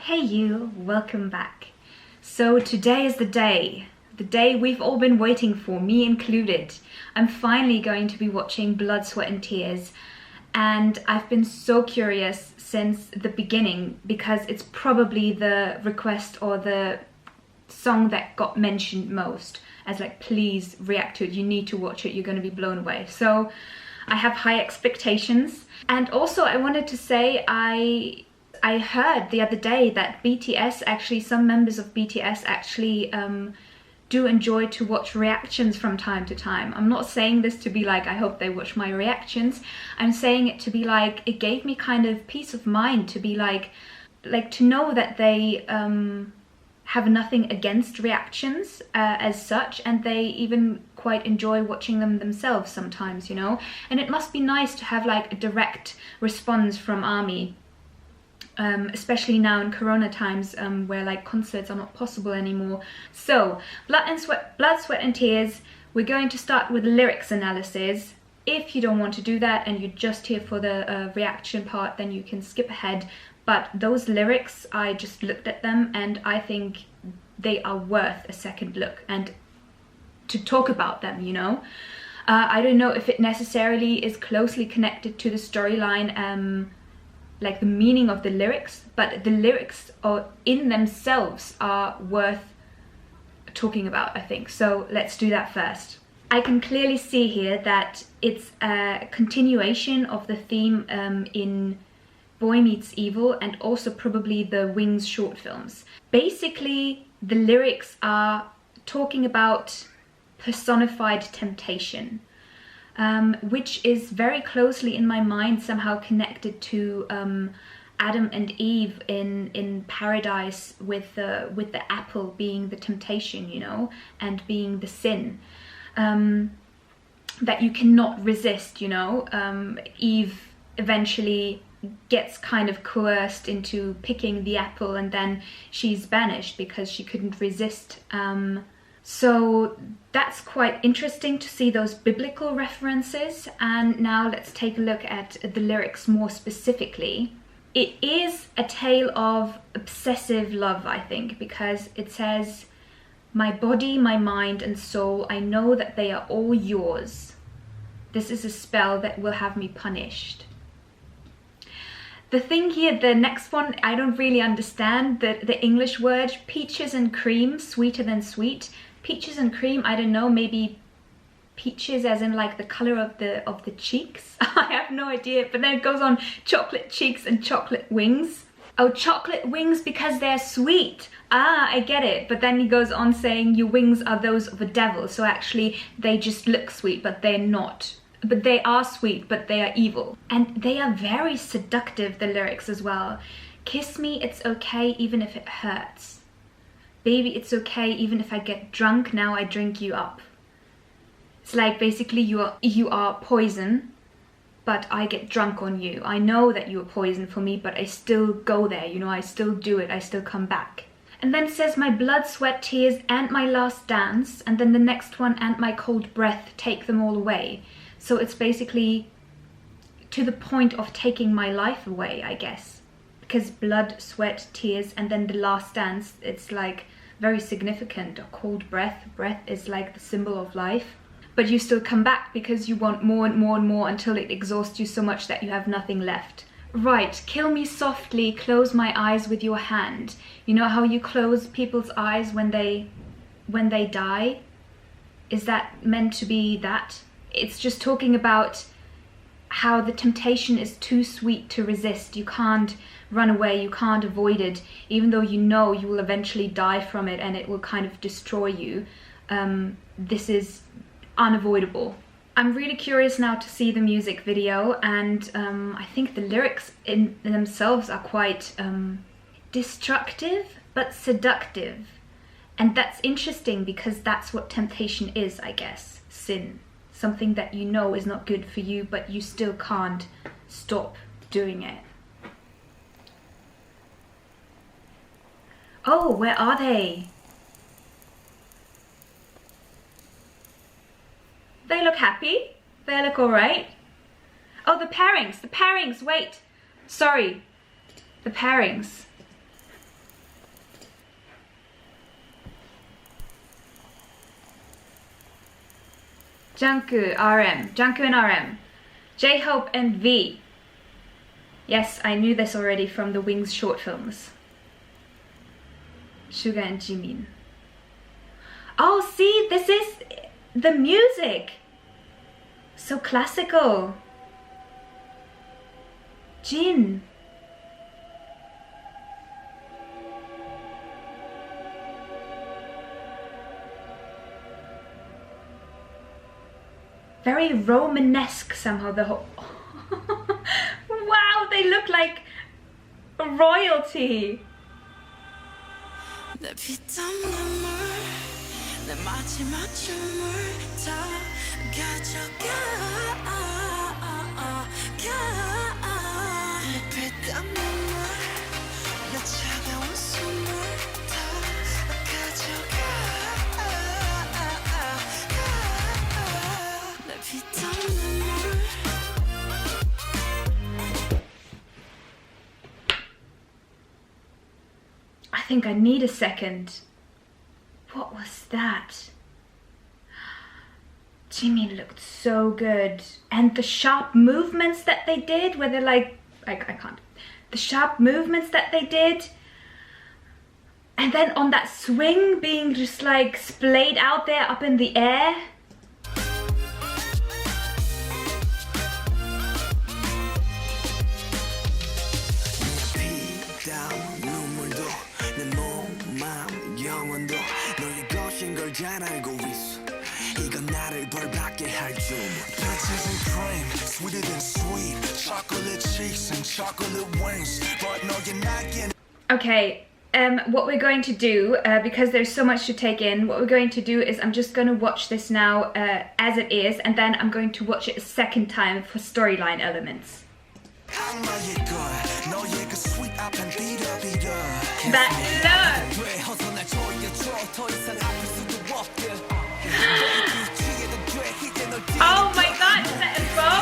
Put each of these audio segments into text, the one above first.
Hey you, welcome back. So today is the day we've all been waiting for, me included. I'm finally going to be watching Blood, Sweat and Tears, and I've been so curious since the beginning because it's probably the request or the song that got mentioned most as like, please react to it, you need to watch it, you're going to be blown away. So I have high expectations. And also I wanted to say I heard the other day that BTS actually, some members of BTS actually do enjoy to watch reactions from time to time. I'm not saying this to be like, I hope they watch my reactions. I'm saying it to be like, it gave me kind of peace of mind to be like to know that they have nothing against reactions as such, and they even quite enjoy watching them themselves sometimes, you know? And it must be nice to have like a direct response from ARMY. Especially now in Corona times where like concerts are not possible anymore. So Blood, Sweat and Tears, we're going to start with lyrics analysis. If you don't want to do that and you're just here for the reaction part, then you can skip ahead. But those lyrics, I just looked at them and I think they are worth a second look and to talk about them, you know. I don't know if it necessarily is closely connected to the storyline, like the meaning of the lyrics, but the lyrics are in themselves are worth talking about, I think. So let's do that first. I can clearly see here that it's a continuation of the theme in Boy Meets Evil and also probably the Wings short films. Basically, the lyrics are talking about personified temptation. Which is very closely in my mind somehow connected to Adam and Eve in paradise with the apple being the temptation, you know, and being the sin that you cannot resist, you know. Eve eventually gets kind of coerced into picking the apple and then she's banished because she couldn't resist. So that's quite interesting to see those biblical references. And now let's take a look at the lyrics more specifically. It is a tale of obsessive love, I think, because it says, my body, my mind and soul, I know that they are all yours. This is a spell that will have me punished. The thing here, the next one, I don't really understand the English word, peaches and cream, sweeter than sweet. Peaches and cream, I don't know, maybe peaches as in like the color of the cheeks. I have no idea. But then it goes on chocolate cheeks and chocolate wings. Oh, chocolate wings because they're sweet. Ah, I get it. But then he goes on saying your wings are those of a devil. So actually they just look sweet, but they're not. But they are sweet, but they are evil. And they are very seductive, the lyrics as well. Kiss me, it's okay even if it hurts. Baby, it's okay even if I get drunk, now I drink you up. It's like basically you are poison, but I get drunk on you. I know that you are poison for me, but I still go there, you know, I still do it, I still come back. And then it says my blood, sweat, tears and my last dance, and then the next one, and my cold breath, take them all away. So it's basically to the point of taking my life away, I guess. Because blood, sweat, tears, and then the last dance, it's like very significant. A cold breath. Breath is like the symbol of life. But you still come back because you want more and more and more until it exhausts you so much that you have nothing left. Right, kill me softly, close my eyes with your hand. You know how you close people's eyes when they die? Is that meant to be that? It's just talking about how the temptation is too sweet to resist. You can't run away, you can't avoid it, even though you know you will eventually die from it and it will kind of destroy you. This is unavoidable. I'm really curious now to see the music video, and I think the lyrics in themselves are quite destructive but seductive. And that's interesting because that's what temptation is, I guess. Sin. Something that you know is not good for you, but you still can't stop doing it. Oh, where are they? They look happy. They look alright. Oh, the pairings, wait. Sorry, the pairings. Jungkook, RM. Jungkook and RM. J-Hope and V. Yes, I knew this already from the Wings short films. Suga and Jimin. Oh, see, this is the music. So classical. Jin. Very Romanesque somehow, the whole... Wow, they look like royalty. I think I need a second. What was that? Jimin looked so good. And the sharp movements that they did, where they're like, I can't. The sharp movements that they did. And then on that swing, being just like splayed out there up in the air. Okay, what we're going to do, because there's so much to take in, what we're going to do is I'm just going to watch this now as it is, and then I'm going to watch it a second time for storyline elements. That look! Oh my god, is that a bow?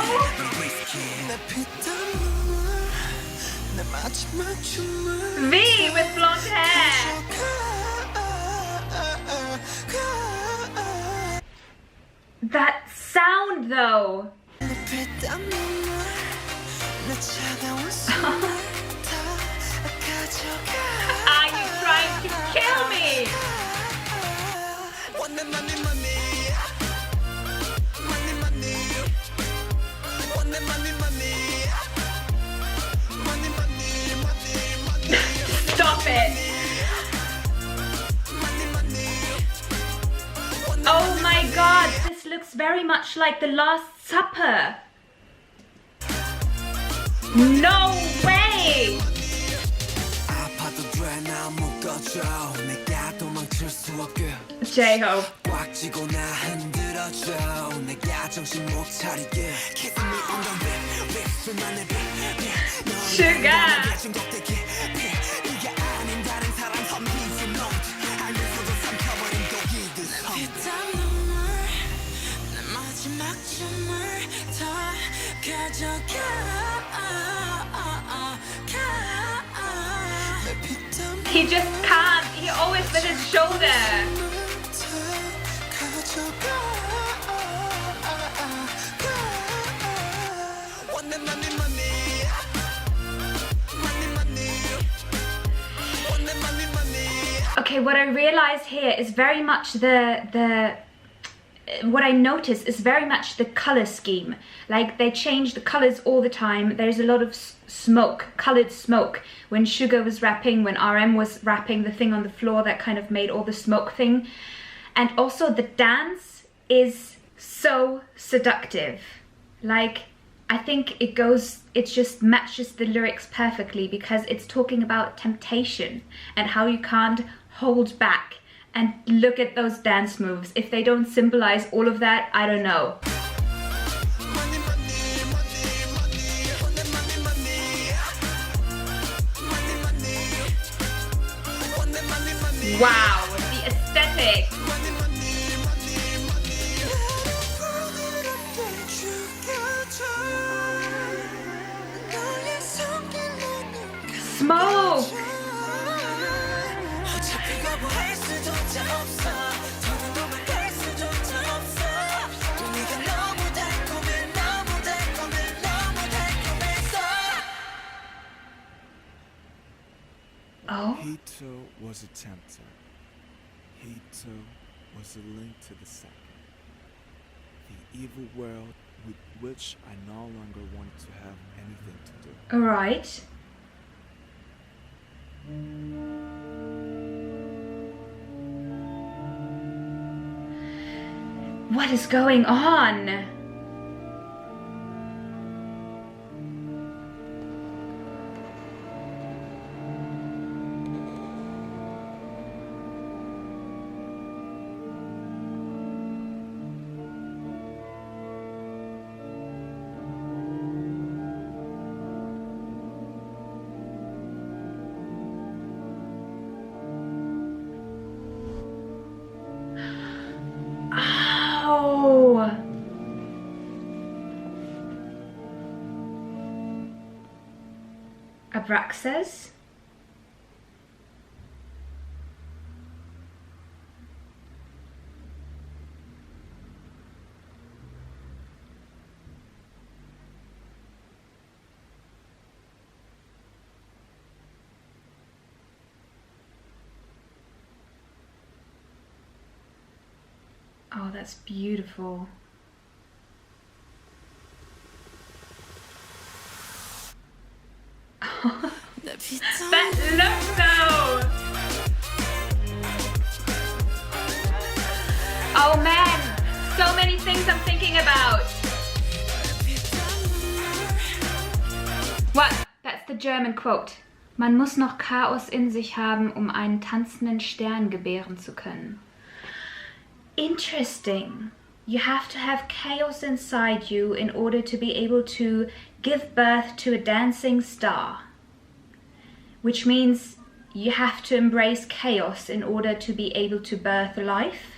V with blonde hair! That sound though! Are you trying to kill me? Stop it! Oh my god, this looks very much like The Last Supper. No way! J-Hope. Sugar. He just can't. He always with his shoulder. Okay, what I realize here is very much what I notice is very much the color scheme. Like they change the colors all the time. There's a lot of smoke, colored smoke. When Suga was rapping, when RM was rapping, the thing on the floor that kind of made all the smoke thing. And also the dance is so seductive. Like, I think it just matches the lyrics perfectly because it's talking about temptation and how you can't hold back. And look at those dance moves. If they don't symbolize all of that, I don't know. Wow, the aesthetic. Smoke. Oh. He too was a tempter. He too was a link to the second. The evil world with which I no longer want to have anything to do. All right. What is going on? Abraxas. Oh, that's beautiful. That look though! Oh man, so many things I'm thinking about. What? That's the German quote. Man muss noch Chaos in sich haben, um einen tanzenden Stern gebären zu können. Interesting. You have to have chaos inside you in order to be able to give birth to a dancing star. Which means you have to embrace chaos in order to be able to birth life.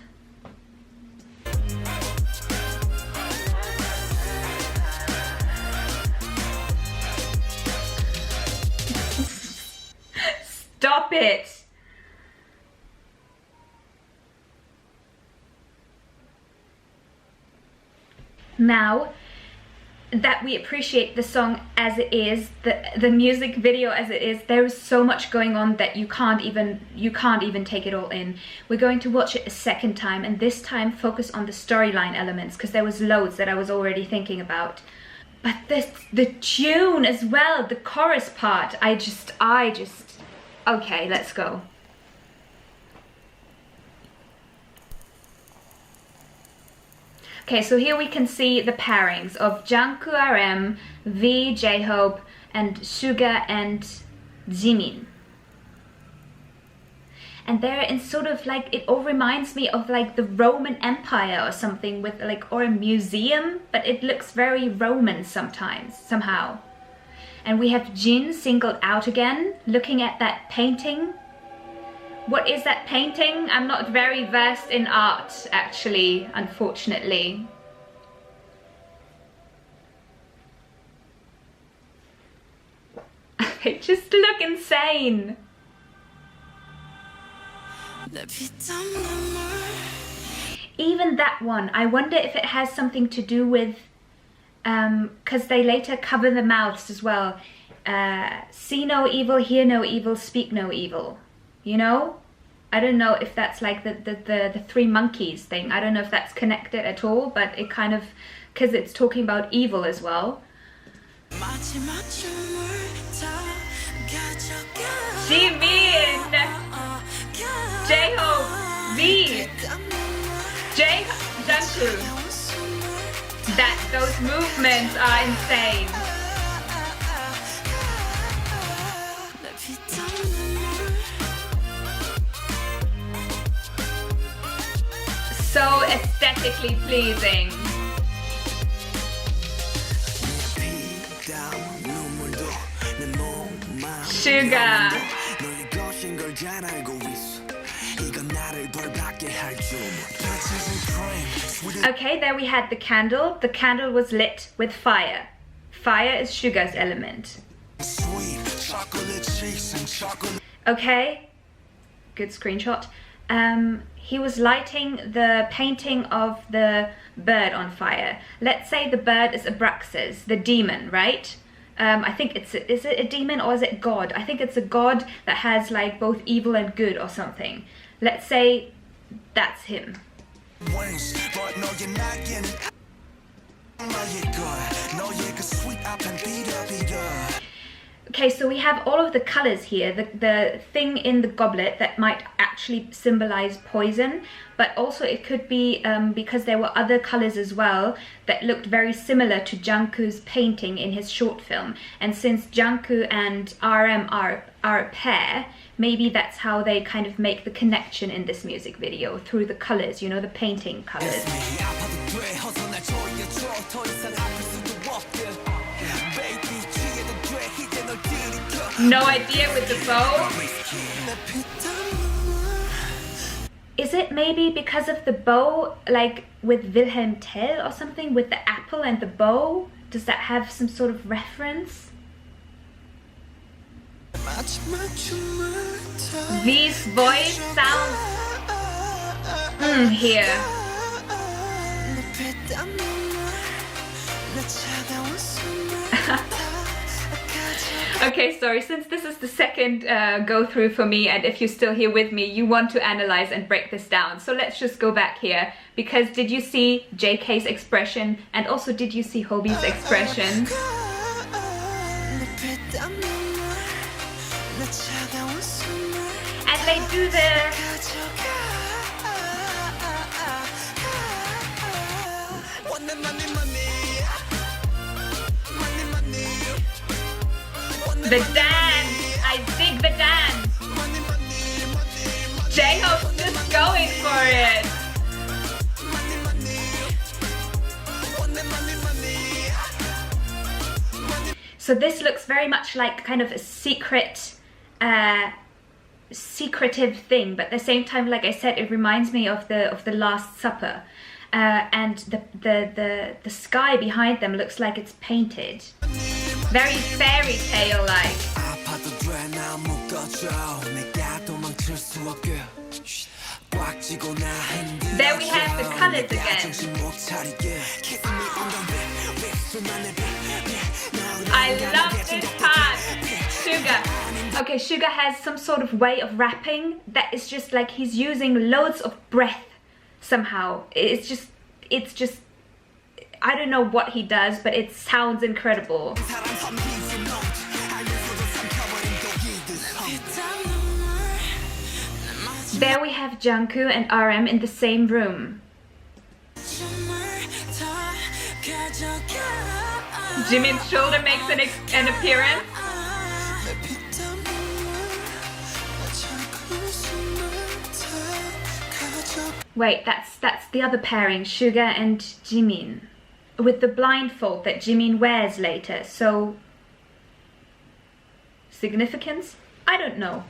Stop it! Now that we appreciate the song as it is, the music video as it is, there is so much going on that you can't even take it all in. We're going to watch it a second time, and this time focus on the storyline elements, because there was loads that I was already thinking about. But the tune as well, the chorus part, I just okay, let's go. Okay, so here we can see the pairings of Jungkook RM, V, J-Hope, and Suga and Jimin. And they're in sort of like, it all reminds me of like the Roman Empire or something, with like, or a museum, but it looks very Roman sometimes, somehow. And we have Jin singled out again, looking at that painting. What is that painting? I'm not very versed in art, actually, unfortunately. They just look insane. Even that one, I wonder if it has something to do with, because they later cover the mouths as well. See no evil, hear no evil, speak no evil. You know? I don't know if that's like the three monkeys thing. I don't know if that's connected at all, but it kind of, because it's talking about evil as well. Jimin! J-Hope! V! Jungkook! Those movements are insane. So aesthetically pleasing. Sugar. Okay, there we had the candle. The candle was lit with fire. Fire is Sugar's element. Okay, good screenshot. He was lighting the painting of the bird on fire. Let's say the bird is Abraxas, the demon, right? I think is it a demon or is it God? I think it's a god that has like both evil and good or something. Let's say that's him. Okay, so we have all of the colors here. The thing in the goblet that might actually symbolize poison, but also it could be because there were other colors as well that looked very similar to Jungkook's painting in his short film. And since Jungkook and RM are a pair, maybe that's how they kind of make the connection in this music video, through the colors, you know, the painting colors. No idea with the bow. Is it maybe because of the bow, like with Wilhelm Tell or something, with the apple and the bow? Does that have some sort of reference? These voice sounds here. Okay, sorry, since this is the second go through for me, and if you're still here with me, you want to analyze and break this down. So let's just go back here, because did you see JK's expression, and also did you see Hobie's expression? And they do the dance. I dig the dance. J-Hope's just going for it. So this looks very much like kind of a secretive thing, but at the same time, like I said, it reminds me of the Last Supper. And the sky behind them looks like it's painted. Very fairy tale like. There we have the colors again. I love this part. Suga. Okay, Suga has some sort of way of rapping that is just like he's using loads of breath somehow. It's just I don't know what he does, but it sounds incredible. There we have Jungkook and RM in the same room. Jimin's shoulder makes an appearance. Wait, that's the other pairing, Suga and Jimin, with the blindfold that Jimin wears later. So, significance? I don't know.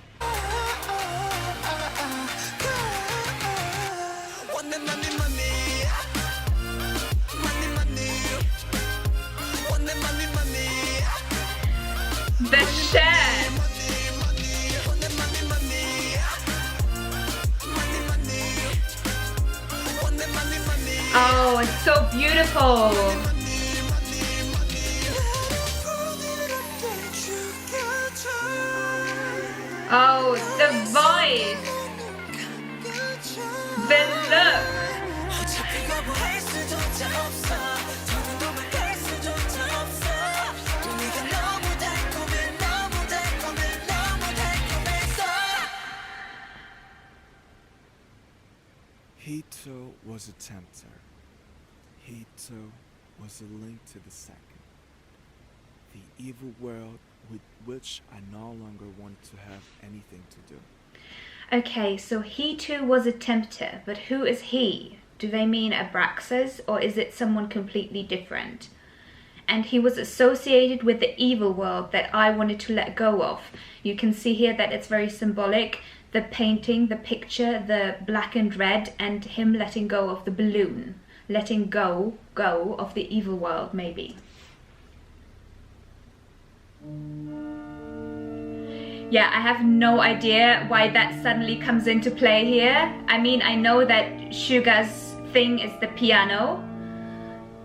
The shirt. Oh, it's so beautiful. Oh, the voice. The look. He too was a tempter. He too was a link to the second. The evil world with which I no longer want to have anything to do. Okay, so he too was a tempter, but who is he? Do they mean Abraxas, or is it someone completely different? And he was associated with the evil world that I wanted to let go of. You can see here that it's very symbolic. The painting, the picture, the black and red, and him letting go of the balloon. Letting go of the evil world, maybe. Yeah, I have no idea why that suddenly comes into play here. I mean, I know that Suga's thing is the piano,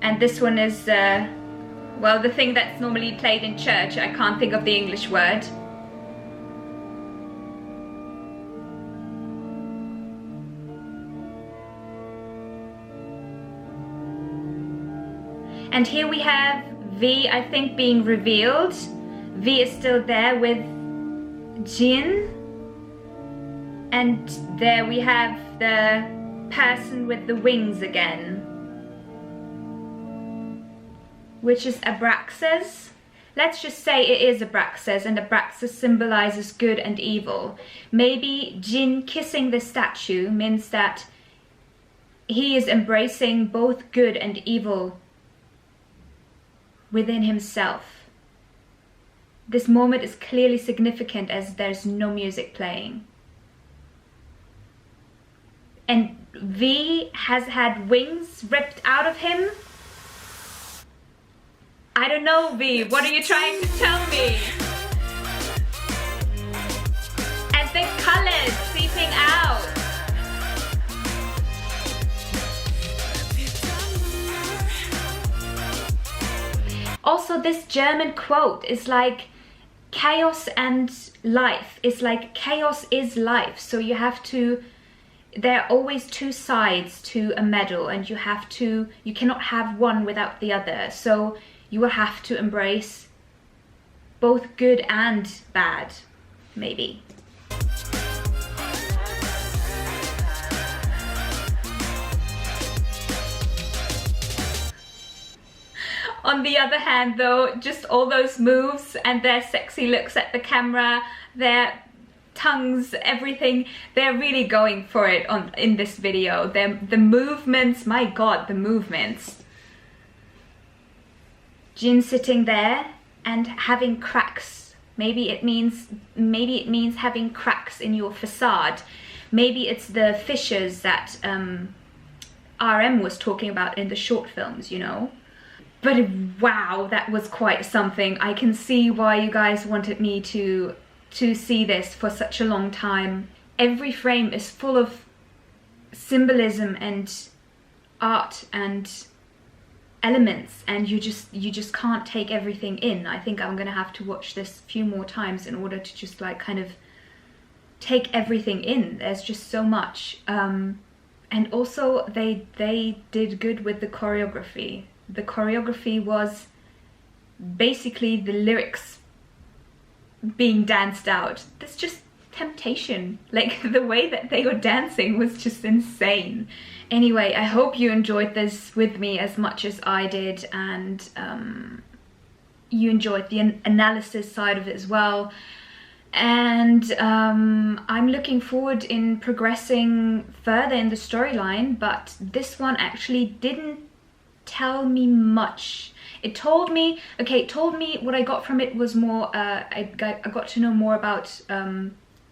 and this one is Well, the thing that's normally played in church, I can't think of the English word. And here we have V, I think, being revealed. V is still there with Jin. And there we have the person with the wings again, which is Abraxas. Let's just say it is Abraxas, and Abraxas symbolizes good and evil. Maybe Jin kissing the statue means that he is embracing both good and evil within himself. This moment is clearly significant as there's no music playing. And V has had wings ripped out of him. I don't know, V, what are you trying to tell me? And the colors seeping out. Also, this German quote is like chaos and life. It's like chaos is life. So you have to, there are always two sides to a medal, and you cannot have one without the other. So you will have to embrace both good and bad, maybe. On the other hand though, just all those moves and their sexy looks at the camera, their tongues, everything, they're really going for it in this video. The movements, my god, the movements. Jin sitting there and having cracks. Maybe it means having cracks in your facade. Maybe it's the fissures that RM was talking about in the short films, you know. But wow, that was quite something. I can see why you guys wanted me to see this for such a long time. Every frame is full of symbolism and art and elements, and you just can't take everything in. I think I'm gonna have to watch this a few more times in order to just like kind of take everything in. There's just so much. And also they did good with the choreography. The choreography was basically the lyrics being danced out. That's just temptation. Like, the way that they were dancing was just insane. Anyway, I hope you enjoyed this with me as much as I did, and you enjoyed the analysis side of it as well. And I'm looking forward in progressing further in the storyline, but this one actually didn't tell me much. It told me what I got from it was more, I got to know more about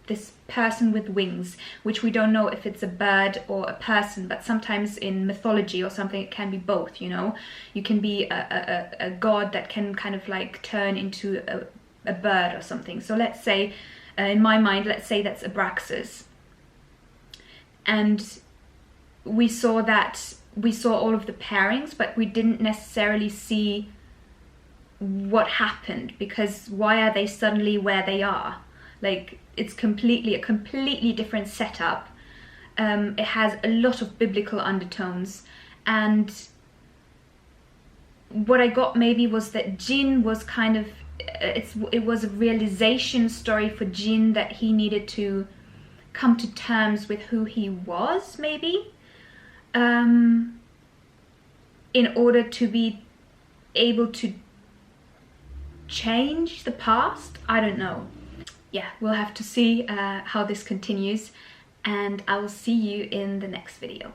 this person with wings, which we don't know if it's a bird or a person, but sometimes in mythology or something it can be both, you know. You can be a god that can kind of like turn into a bird or something. So let's say, in my mind, let's say that's Abraxas. And we saw all of the pairings, but we didn't necessarily see what happened, because why are they suddenly where they are? Like, it's a completely different setup. It has a lot of biblical undertones, and what I got maybe was that Jin was kind of, it was a realization story for Jin, that he needed to come to terms with who he was, maybe. In order to be able to change the past. I don't know. Yeah, we'll have to see how this continues, and I will see you in the next video.